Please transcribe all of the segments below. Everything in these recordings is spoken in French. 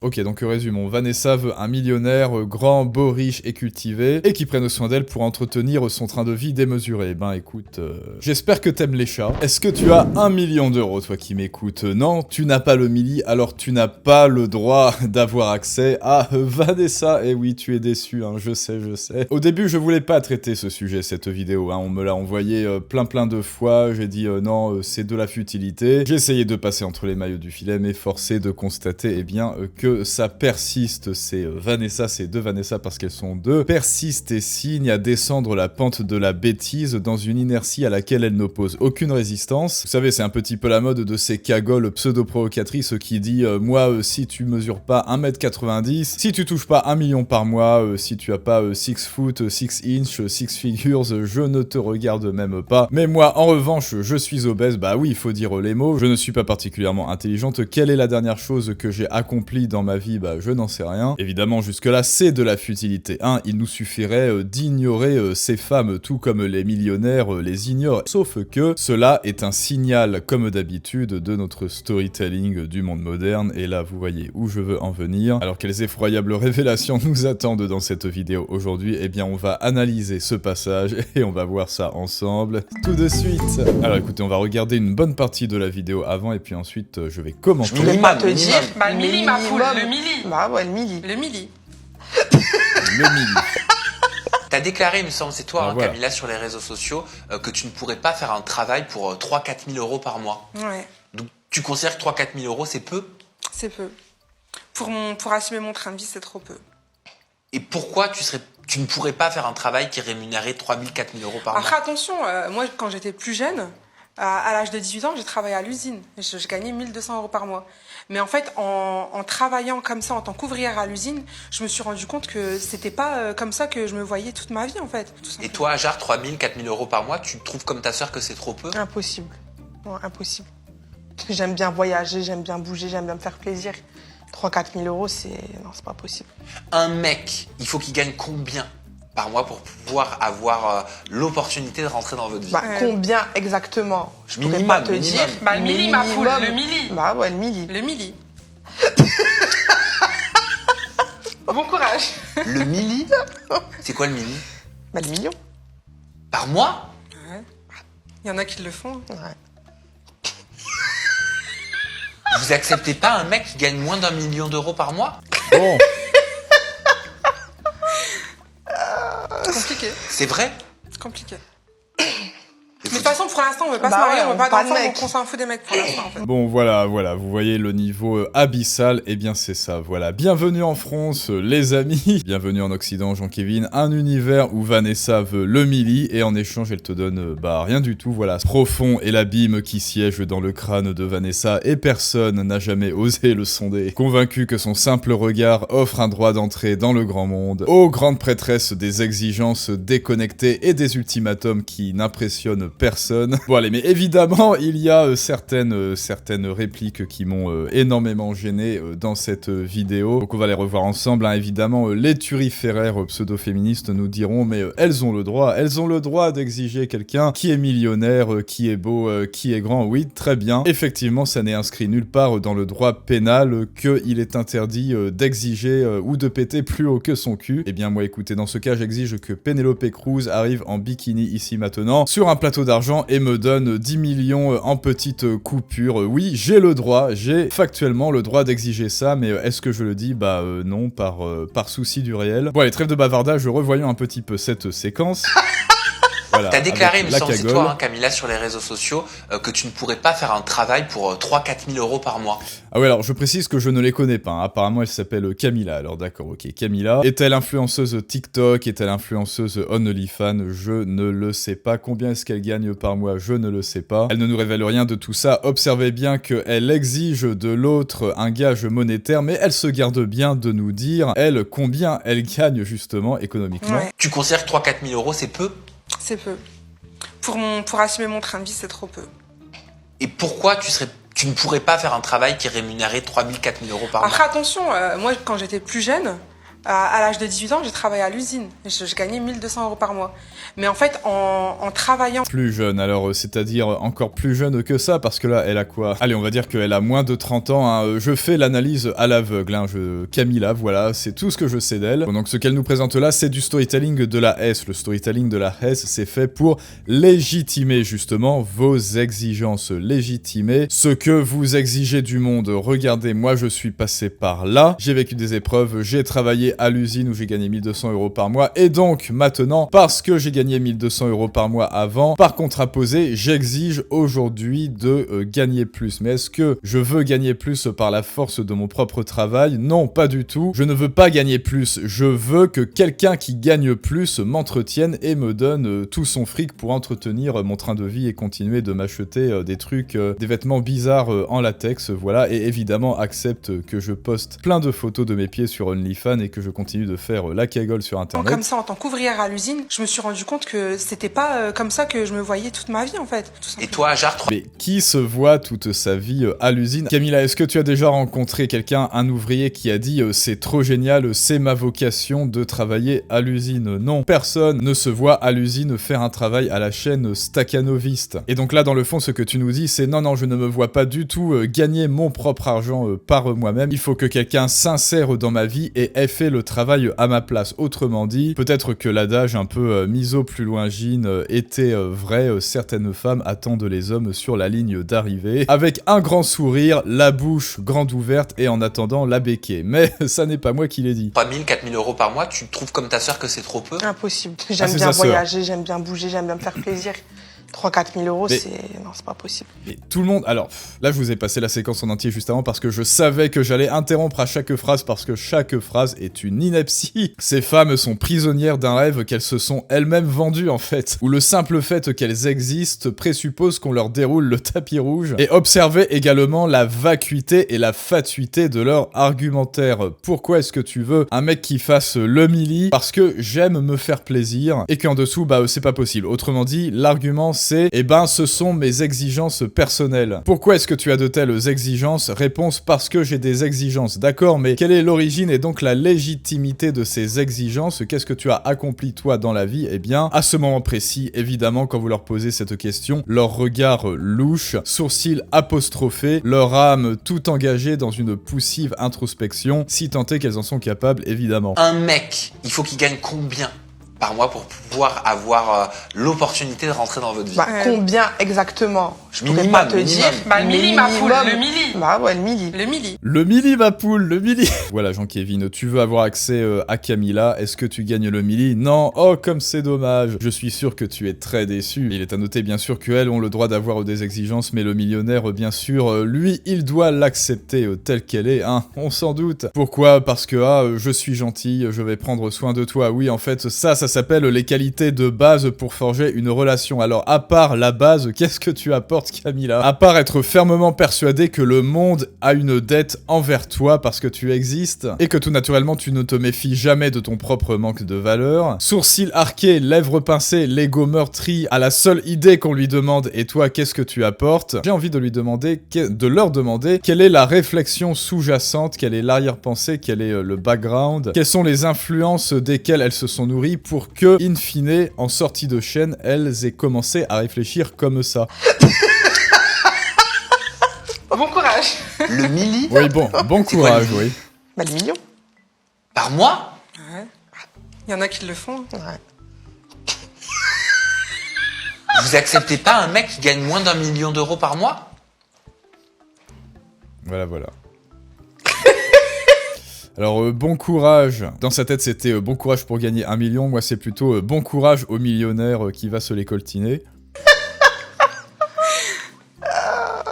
Ok, donc résumons. Vanessa veut un millionnaire grand, beau, riche et cultivé, et qui prenne soin d'elle pour entretenir son train de vie démesuré. Ben écoute, j'espère que t'aimes les chats. Est-ce que tu as 1 million d'euros, toi qui m'écoutes? Non, tu n'as pas le milli, alors tu n'as pas le droit d'avoir accès à Vanessa. Et oui, tu es déçu, hein, je sais, je sais. Au début, je voulais pas traiter ce sujet, cette vidéo, hein. On me l'a envoyé plein de fois, j'ai dit non, c'est de la futilité. J'ai essayé de passer entre les mailles du filet, mais forcé de constater, eh bien, que ça persiste, c'est Vanessa, c'est deux Vanessa parce qu'elles sont deux, persiste et signe à descendre la pente de la bêtise dans une inertie à laquelle elle n'oppose aucune résistance. Vous savez, c'est un petit peu la mode de ces cagoles pseudo-provocatrices qui dit moi, si tu mesures pas 1m90, si tu touches pas 1 million par mois, si tu as pas 6 foot, 6 inch, 6 figures, je ne te regarde même pas. Mais moi, en revanche, je suis obèse, bah oui, il faut dire les mots, je ne suis pas particulièrement intelligente. Quelle est la dernière chose que j'ai accomplie dans ma vie? Bah je n'en sais rien. Évidemment, jusque-là, c'est de la futilité. Il nous suffirait d'ignorer ces femmes, tout comme les millionnaires les ignorent. Sauf que cela est un signal, comme d'habitude, de notre storytelling du monde moderne. Et là, vous voyez où je veux en venir. Alors, quelles effroyables révélations nous attendent dans cette vidéo aujourd'hui? Eh bien, on va analyser ce passage et on va voir ça ensemble tout de suite. Alors, écoutez, on va regarder une bonne partie de la vidéo avant et puis ensuite, je vais commenter. Je voulais pas te dire. Bah, le milli, ma poule, le milli. Bah ouais, le milli. Le milli. Le milli. T'as déclaré, il me semble, c'est toi, Ah, voilà. Camilla, sur les réseaux sociaux, que tu ne pourrais pas faire un travail pour 3-4 000 euros par mois. Ouais, Donc, tu considères que 3-4 000 euros, c'est peu? c'est peu. Pour assumer mon train de vie, c'est trop peu. Et pourquoi tu ne pourrais pas faire un travail qui rémunérait 3 000, 4 000 euros par Après, mois? attention, moi, quand j'étais plus jeune, à l'âge de 18 ans, j'ai travaillé à l'usine. Je gagnais 1 200 euros par mois. Mais en fait, en travaillant comme ça, en tant qu'ouvrière à l'usine, je me suis rendu compte que c'était pas comme ça que je me voyais toute ma vie, en fait. Tout Et simplement. toi, Ajar, 3 000, 4 000 euros par mois, tu trouves comme ta sœur que c'est trop peu? Impossible. Ouais, impossible. Parce que j'aime bien voyager, j'aime bien bouger, j'aime bien me faire plaisir. 3-4 000 euros, c'est... Non, c'est pas possible. Un mec, il faut qu'il gagne combien par mois pour pouvoir avoir l'opportunité de rentrer dans votre vie? Bah, combien exactement? Je pourrais Minimum, pas te minimum. dire. Bah, le milli, ma poule, Minimum. le milli. Bah ouais, le milli. Le milli. Bon courage. Le milli? C'est quoi le milli? Bah le million. Par mois? Ouais. Il y en a qui le font. Ouais. Vous acceptez pas un mec qui gagne moins d'1 million d'euros par mois? Bon. Compliqué. C'est vrai? Compliqué. Mais de toute façon, pour l'instant, on veut pas Bah se marier, ouais, on veut pas pas de d'enfants, mec. donc on s'en fout des mecs pour l'instant, en fait. Bon, voilà, vous voyez le niveau abyssal, eh bien c'est ça, voilà. Bienvenue en France, les amis. Bienvenue en Occident, Jean-Kévin. Un univers où Vanessa veut le milli, et en échange, elle te donne, bah, rien du tout, voilà. Profond est l'abîme qui siège dans le crâne de Vanessa, et personne n'a jamais osé le sonder. Convaincu que son simple regard offre un droit d'entrée dans le grand monde, ô grande prêtresse des exigences déconnectées et des ultimatums qui n'impressionnent personne. Bon allez, mais évidemment, il y a certaines répliques qui m'ont énormément gêné dans cette vidéo. Donc on va les revoir ensemble, hein. Évidemment, les turiféraires pseudo-féministes nous diront, mais elles ont le droit d'exiger quelqu'un qui est millionnaire, qui est beau, qui est grand. Oui, très bien. Effectivement, ça n'est inscrit nulle part dans le droit pénal qu'il est interdit d'exiger ou de péter plus haut que son cul. Eh bien moi, écoutez, dans ce cas, j'exige que Penelope Cruz arrive en bikini ici maintenant, sur un plateau d'argent, et me donne 10 millions en petites coupures. Oui, j'ai factuellement le droit d'exiger ça, mais est-ce que je le dis? Bah non, par souci du réel. Bon allez, trêve de bavardage, revoyons un petit peu cette séquence. Voilà, T'as déclaré, il avec me la semble, c'est cagole. toi, Camilla, sur les réseaux sociaux, que tu ne pourrais pas faire un travail pour 3-4 000 euros par mois. Ah ouais, alors je précise que je ne les connais pas, hein. Apparemment elle s'appelle Camilla, alors d'accord, ok, Camilla. Est-elle influenceuse TikTok? Est-elle influenceuse OnlyFans? Je ne le sais pas. Combien est-ce qu'elle gagne par mois? Je ne le sais pas. Elle ne nous révèle rien de tout ça. Observez bien qu'elle exige de l'autre un gage monétaire, mais elle se garde bien de nous dire, elle, combien elle gagne justement économiquement. Ouais, Tu considères que 3-4 000 euros, c'est peu? c'est peu. Pour assumer mon train de vie, c'est trop peu. Et pourquoi tu ne pourrais pas faire un travail qui rémunérait 3 000, 4 000 euros par mois? Après, attention, moi, quand j'étais plus jeune, À l'âge de 18 ans, j'ai travaillé à l'usine. Je gagnais 1200 euros par mois. Mais en fait, en travaillant... Plus jeune, alors c'est-à-dire encore plus jeune que ça, parce que là, elle a quoi? Allez, on va dire qu'elle a moins de 30 ans, hein. Je fais l'analyse à l'aveugle, hein. Camilla, voilà, c'est tout ce que je sais d'elle. Bon, donc ce qu'elle nous présente là, c'est du storytelling de la S. Le storytelling de la S, c'est fait pour légitimer justement vos exigences, légitimer ce que vous exigez du monde. Regardez, moi je suis passé par là, j'ai vécu des épreuves, j'ai travaillé à l'usine où j'ai gagné 1200 euros par mois, et donc maintenant, parce que j'ai gagné 1200 euros par mois avant, par contraposé, j'exige aujourd'hui de gagner plus. Mais est-ce que je veux gagner plus par la force de mon propre travail? Non, pas du tout. Je ne veux pas gagner plus, je veux que quelqu'un qui gagne plus m'entretienne et me donne tout son fric pour entretenir mon train de vie et continuer de m'acheter des trucs, des vêtements bizarres en latex, voilà, et évidemment accepte que je poste plein de photos de mes pieds sur OnlyFans et que je continue de faire la cagole sur internet. Comme ça, en tant qu'ouvrière à l'usine, je me suis rendu compte que c'était pas comme ça que je me voyais toute ma vie, en fait. Et toi, Ajar, Mais qui se voit toute sa vie à l'usine? Camilla, est-ce que tu as déjà rencontré quelqu'un, un ouvrier qui a dit c'est trop génial, c'est ma vocation de travailler à l'usine? Non, personne ne se voit à l'usine faire un travail à la chaîne stakhanoviste. Et donc là, dans le fond, ce que tu nous dis, c'est non, je ne me vois pas du tout gagner mon propre argent par moi-même. Il faut que quelqu'un s'insère dans ma vie et ait fait le travail à ma place. Autrement dit, peut-être que l'adage un peu miso plus loingine était vrai. Certaines femmes attendent les hommes sur la ligne d'arrivée, avec un grand sourire, la bouche grande ouverte et en attendant la béquée. Mais ça n'est pas moi qui l'ai dit. 3000, 4000 euros par mois, tu trouves comme ta sœur que c'est trop peu? Impossible. J'aime c'est bien sa sœur. voyager, j'aime bien bouger, j'aime bien me faire plaisir. 3-4 000 euros, Mais- non, c'est pas possible. Et tout le monde... Alors, là, je vous ai passé la séquence en entier juste avant parce que je savais que j'allais interrompre à chaque phrase parce que chaque phrase est une ineptie. Ces femmes sont prisonnières d'un rêve qu'elles se sont elles-mêmes vendues, en fait. Où le simple fait qu'elles existent présuppose qu'on leur déroule le tapis rouge. Et observez également la vacuité et la fatuité de leur argumentaire. Pourquoi est-ce que tu veux un mec qui fasse le mili? Parce que j'aime me faire plaisir et qu'en dessous, bah, c'est pas possible. Autrement dit, l'argument c'est, ce sont mes exigences personnelles. Pourquoi est-ce que tu as de telles exigences? Réponse, parce que j'ai des exigences. D'accord, mais quelle est l'origine et donc la légitimité de ces exigences? Qu'est-ce que tu as accompli toi dans la vie? Eh bien, à ce moment précis, évidemment, quand vous leur posez cette question, leur regard louche, sourcils apostrophés, leur âme tout engagée dans une poussive introspection, si tant est qu'elles en sont capables, évidemment. Un mec, il faut qu'il gagne combien par mois pour pouvoir avoir l'opportunité de rentrer dans votre vie? Combien exactement? Je pourrais Minimum, pas te minimum. dire. Bah, le mili, ma poule, Minimum. le mili. Bah ouais, le mili. Le mili. Le mili, ma poule, le mili. Voilà, Jean-Kévin, tu veux avoir accès à Camilla. Est-ce que tu gagnes le mili? Non. Oh, comme c'est dommage. Je suis sûr que tu es très déçu. Il est à noter, bien sûr, qu'elles ont le droit d'avoir des exigences, mais le millionnaire, bien sûr, lui, il doit l'accepter telle qu'elle est, hein. On s'en doute. Pourquoi? Parce que, je suis gentil, je vais prendre soin de toi. Oui, en fait, ça s'appelle les qualités de base pour forger une relation. Alors, à part la base, qu'est-ce que tu apportes, Camilla? À part être fermement persuadé que le monde a une dette envers toi parce que tu existes, et que tout naturellement tu ne te méfies jamais de ton propre manque de valeur. Sourcils arqués, lèvres pincées, l'ego meurtri à la seule idée qu'on lui demande et toi qu'est-ce que tu apportes? J'ai envie de leur demander quelle est la réflexion sous-jacente, quelle est l'arrière-pensée, quel est le background, quelles sont les influences desquelles elles se sont nourries pour que, in fine, en sortie de chaîne, elles aient commencé à réfléchir comme ça. Bon courage. Le mili Oui, bon C'est quoi, courage, le oui. Bah le million. par mois? Ouais. Il y en a qui le font. Ouais. Vous acceptez pas un mec qui gagne moins d'1 million d'euros par mois? Voilà. Alors, bon courage. Dans sa tête, c'était bon courage pour gagner 1 million. Moi, c'est plutôt bon courage au millionnaire qui va se les coltiner.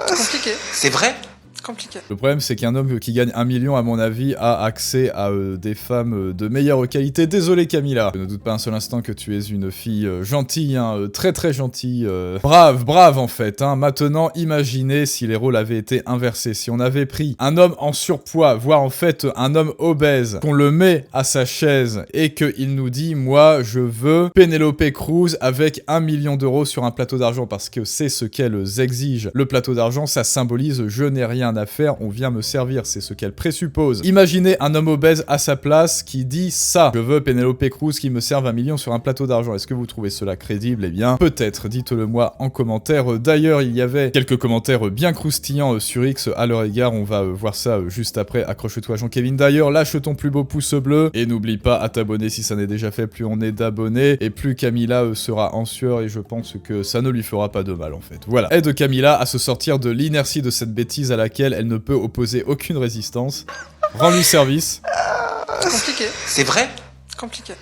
C'est compliqué. C'est vrai? Compliqué. Le problème, c'est qu'un homme qui gagne 1 million, à mon avis, a accès à des femmes de meilleure qualité. Désolé, Camilla. Je ne doute pas un seul instant que tu es une fille gentille, hein, très très gentille. Brave en fait. Hein. Maintenant, imaginez si les rôles avaient été inversés. Si on avait pris un homme en surpoids, voire en fait un homme obèse, qu'on le met à sa chaise et qu'il nous dit « Moi, je veux Penelope Cruz avec 1 million d'euros sur un plateau d'argent parce que c'est ce qu'elles exigent. » Le plateau d'argent, ça symbolise « Je n'ai rien rien à faire, on vient me servir, c'est ce qu'elle présuppose. Imaginez un homme obèse à sa place qui dit ça. Je veux Penelope Cruz qui me serve 1 million sur un plateau d'argent. Est-ce que vous trouvez cela crédible? Eh bien, peut-être, dites-le moi en commentaire. D'ailleurs, il y avait quelques commentaires bien croustillants sur X à leur égard, on va voir ça juste après. Accroche-toi Jean-Kevin. D'ailleurs, lâche ton plus beau pouce bleu et n'oublie pas à t'abonner si ça n'est déjà fait. Plus on est d'abonnés et plus Camilla sera en sueur et je pense que ça ne lui fera pas de mal en fait. Voilà. Aide Camilla à se sortir de l'inertie de cette bêtise à laquelle elle ne peut opposer aucune résistance. Rends-lui service. C'est compliqué. C'est vrai? C'est compliqué.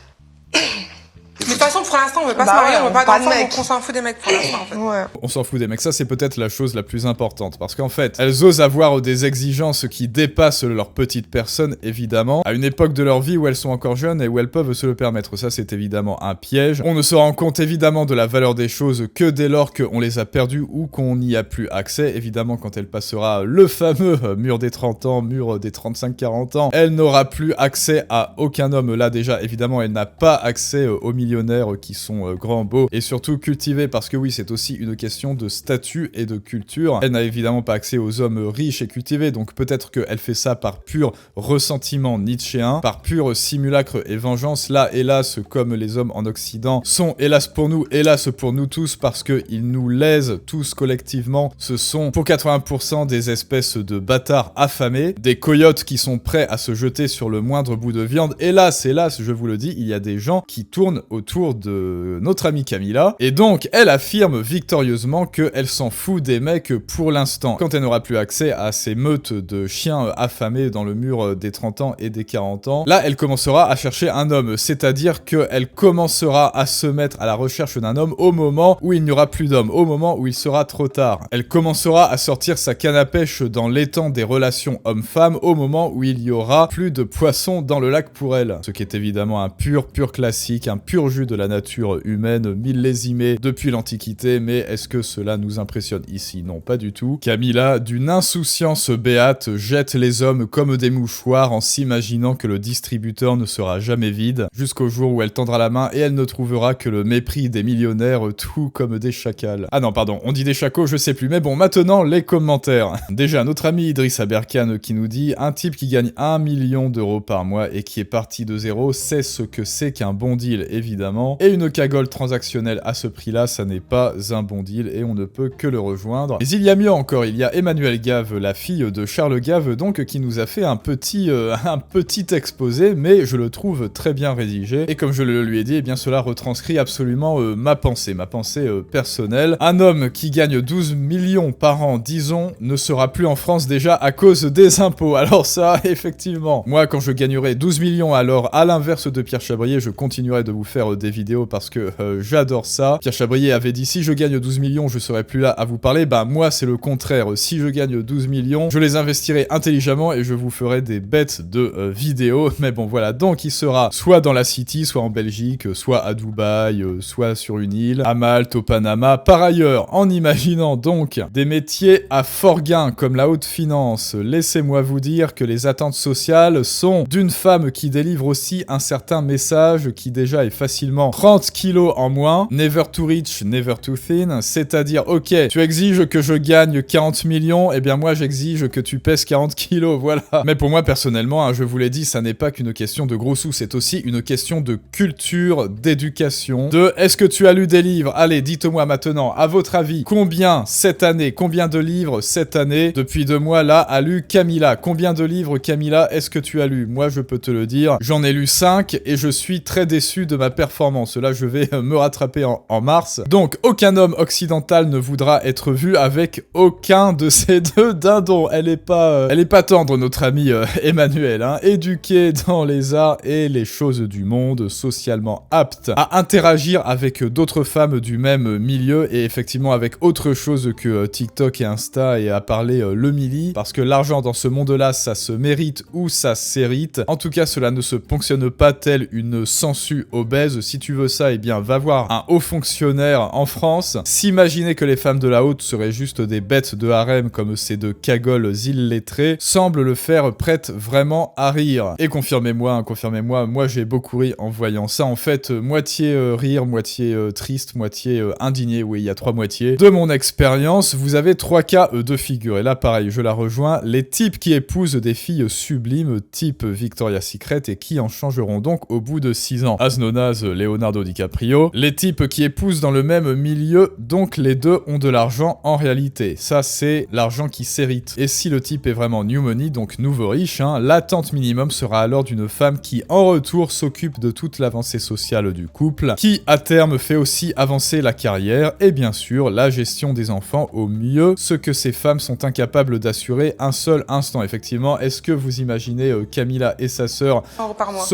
Mais de toute façon, pour l'instant, on veut pas Bah se marier, ouais, on veut pas pas de d'enfants, mec. donc on s'en fout des mecs pour l'instant, en fait. Ouais. On s'en fout des mecs, ça c'est peut-être la chose la plus importante, parce qu'en fait, elles osent avoir des exigences qui dépassent leur petite personne, évidemment, à une époque de leur vie où elles sont encore jeunes et où elles peuvent se le permettre. Ça c'est évidemment un piège. On ne se rend compte évidemment de la valeur des choses que dès lors qu'on les a perdues ou qu'on n'y a plus accès. Évidemment, quand elle passera le fameux mur des 30 ans, mur des 35-40 ans, elle n'aura plus accès à aucun homme. Là déjà, évidemment, elle n'a pas accès aux millionnaires qui sont grands, beaux et surtout cultivés, parce que oui, c'est aussi une question de statut et de culture. Elle n'a évidemment pas accès aux hommes riches et cultivés, donc peut-être qu'elle fait ça par pur ressentiment nietzschéen, par pur simulacre et vengeance. Là, hélas, comme les hommes en Occident sont, hélas pour nous tous, parce qu'ils nous lèsent tous collectivement, ce sont pour 80% des espèces de bâtards affamés, des coyotes qui sont prêts à se jeter sur le moindre bout de viande. Hélas, je vous le dis, il y a des gens qui tournent autour de notre amie Camilla, et donc elle affirme victorieusement qu'elle s'en fout des mecs pour l'instant. Quand elle n'aura plus accès à ces meutes de chiens affamés dans le mur des 30 ans et des 40 ans, là elle commencera à chercher un homme, c'est-à-dire qu'elle commencera à se mettre à la recherche d'un homme au moment où il n'y aura plus d'homme, au moment où il sera trop tard. Elle commencera à sortir sa canne à pêche dans l'étang des relations homme-femme au moment où il y aura plus de poissons dans le lac pour elle. Ce qui est évidemment un pur classique, un pur jus de la nature humaine, millésimée depuis l'Antiquité, mais est-ce que cela nous impressionne ici? Non, pas du tout. Camilla, d'une insouciance béate, jette les hommes comme des mouchoirs en s'imaginant que le distributeur ne sera jamais vide, jusqu'au jour où elle tendra la main et elle ne trouvera que le mépris des millionnaires, tout comme des chacals. Ah non, pardon, on dit des chacos, je sais plus, mais bon, maintenant, les commentaires. Déjà, notre ami Idrissa Berkane qui nous dit « Un type qui gagne 1 million d'euros par mois et qui est parti de zéro sait ce que c'est qu'un bon deal, évidemment, et une cagole transactionnelle à ce prix-là, ça n'est pas un bon deal et on ne peut que le rejoindre. Mais il y a mieux encore, il y a Emmanuelle Gave, la fille de Charles Gave, donc, qui nous a fait un petit exposé, mais je le trouve très bien rédigé, et comme je le lui ai dit, eh bien cela retranscrit absolument ma pensée personnelle. Un homme qui gagne 12 millions par an, disons, ne sera plus en France déjà à cause des impôts. Alors ça, effectivement, moi quand je gagnerai 12 millions, alors à l'inverse de Pierre Chabrier, je continuerai de vous faire des vidéos parce que j'adore ça. Pierre Chabrier avait dit si je gagne 12 millions, je serai plus là à vous parler. Bah moi c'est le contraire. Si je gagne 12 millions, je les investirai intelligemment et je vous ferai des bêtes de vidéos. Mais bon voilà, donc il sera soit dans la City, soit en Belgique, soit à Dubaï, soit sur une île, à Malte, au Panama. Par ailleurs, en imaginant donc des métiers à fort gain comme la haute finance, laissez-moi vous dire que les attentes sociales sont d'une femme qui délivre aussi un certain message qui déjà est facilement 30 kilos en moins, never too rich, never too thin, c'est-à-dire, ok, tu exiges que je gagne 40 millions, et bien moi j'exige que tu pèses 40 kilos, voilà. Mais pour moi personnellement, hein, je vous l'ai dit, ça n'est pas qu'une question de gros sous, c'est aussi une question de culture, d'éducation, de est-ce que tu as lu des livres? Allez, dites-moi maintenant, à votre avis, combien de livres cette année, depuis 2 mois là, a lu Camilla? Combien de livres, Camilla, est-ce que tu as lu? Moi je peux te le dire, j'en ai lu 5 et je suis très déçu de ma performance. Là je vais me rattraper en mars. Donc aucun homme occidental ne voudra être vu avec aucun de ces deux dindons. Elle est pas tendre notre amie Emmanuelle, hein. Éduquée dans les arts et les choses du monde, socialement apte à interagir avec d'autres femmes du même milieu et effectivement avec autre chose que TikTok et Insta et à parler le mili, parce que l'argent dans ce monde-là, ça se mérite ou ça s'hérite. En tout cas, cela ne se ponctionne pas tel une sangsue obèse, si tu veux ça, eh bien, va voir un haut fonctionnaire en France. S'imaginer que les femmes de la haute seraient juste des bêtes de harem comme ces deux cagoles illettrées semble le faire prête vraiment à rire. Et confirmez-moi, hein, confirmez-moi, moi j'ai beaucoup ri en voyant ça. En fait, moitié rire, moitié triste, moitié indigné, oui, il y a 3 moitiés. De mon expérience, vous avez 3 cas de figure. Et là, pareil, je la rejoins. Les types qui épousent des filles sublimes, type Victoria's Secret, et qui en changeront donc au bout de 6 ans. Asnonaz, Leonardo DiCaprio. Les types qui épousent dans le même milieu, donc les deux ont de l'argent en réalité. Ça, c'est l'argent qui s'hérite. Et si le type est vraiment new money, donc nouveau riche, hein, l'attente minimum sera alors d'une femme qui, en retour, s'occupe de toute l'avancée sociale du couple, qui, à terme, fait aussi avancer la carrière, et bien sûr, la gestion des enfants au mieux, ce que ces femmes sont incapables d'assurer un seul instant. Effectivement, est-ce que vous imaginez Camilla et sa sœur par mois.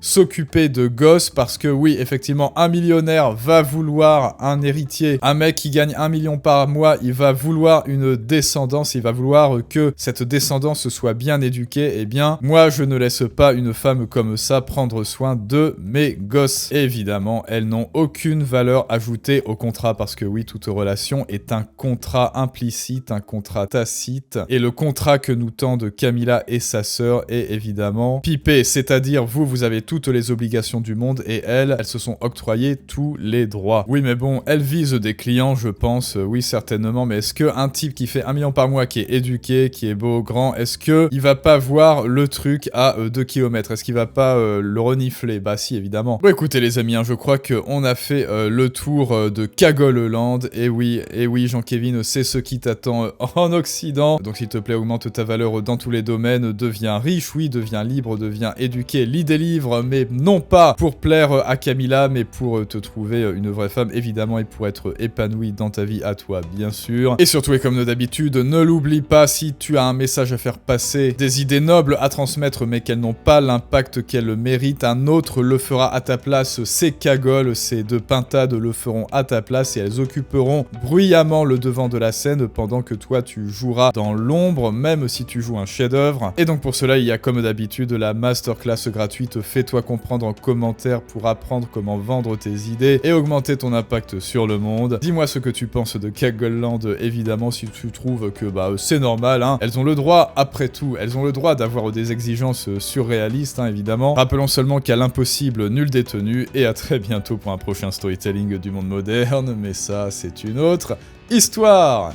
s'occuper de gosses, parce que oui, effectivement, un millionnaire va vouloir un héritier, un mec qui gagne 1 million par mois, il va vouloir une descendance, il va vouloir que cette descendance soit bien éduquée. Eh bien, moi, je ne laisse pas une femme comme ça prendre soin de mes gosses. Évidemment, elles n'ont aucune valeur ajoutée au contrat, parce que oui, toute relation est un contrat implicite, un contrat tacite, et le contrat que nous tendent Camilla et sa sœur est évidemment pipé, c'est-à-dire vous avez toutes les obligations du monde, et elles se sont octroyées tous les droits. Oui, mais bon, elles visent des clients, je pense, oui, certainement, mais est-ce qu'un type qui fait 1 million par mois, qui est éduqué, qui est beau, grand, est-ce que il va pas voir le truc à 2 km? Est-ce qu'il va pas le renifler? Bah si, évidemment. Bon, écoutez les amis, hein, je crois qu'on a fait le tour de Cagoleland, et oui, Jean-Kévin, c'est ce qui t'attend en Occident. Donc s'il te plaît, augmente ta valeur dans tous les domaines, deviens riche, oui, deviens libre, deviens éduqué, lis des livres, mais non pas pour plaire à Camilla, mais pour te trouver une vraie femme, évidemment, et pour être épanoui dans ta vie à toi, bien sûr. Et surtout, et comme d'habitude, ne l'oublie pas, si tu as un message à faire passer, des idées nobles à transmettre, mais qu'elles n'ont pas l'impact qu'elles méritent, un autre le fera à ta place. Ces cagoles, ces deux pintades le feront à ta place, et elles occuperont bruyamment le devant de la scène pendant que toi tu joueras dans l'ombre, même si tu joues un chef-d'œuvre. Et donc pour cela, il y a comme d'habitude la masterclass gratuite Fais-toi comprendre en commentaire pour apprendre comment vendre tes idées et augmenter ton impact sur le monde. Dis-moi ce que tu penses de Cagoleland, évidemment, si tu trouves que c'est normal, hein. Elles ont le droit, après tout, elles ont le droit d'avoir des exigences surréalistes, hein, évidemment. Rappelons seulement qu'à l'impossible, nul détenu, et à très bientôt pour un prochain storytelling du monde moderne, mais ça, c'est une autre histoire.